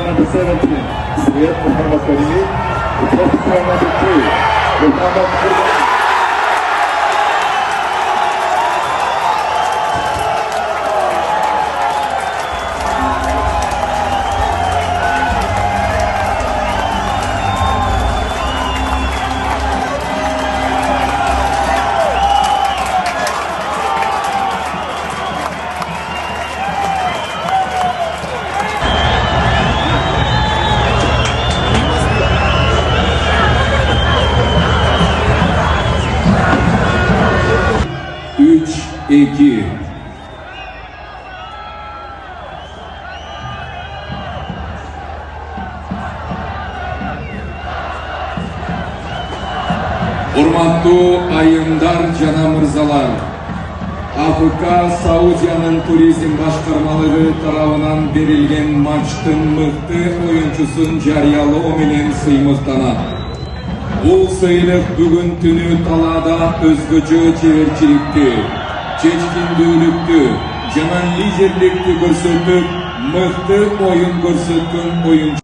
number 17, Syed Muhammad Karimi. Player number 2, Muhammad Kurban. Üç, iki. Hurmatlı ayımdar cana mırzalar, Afrika Saudiyanın turizm başkarmalığı tarafından verilgen maçtın mıhtı oyuncusun cariyalı omilen sıymıhtana. Bu sayılık bugün tünü talada özgücü çevirçilikti, çeçkindülüktü, canan liderlikti görsötüp, mıhtı oyun görsötün oyuncu.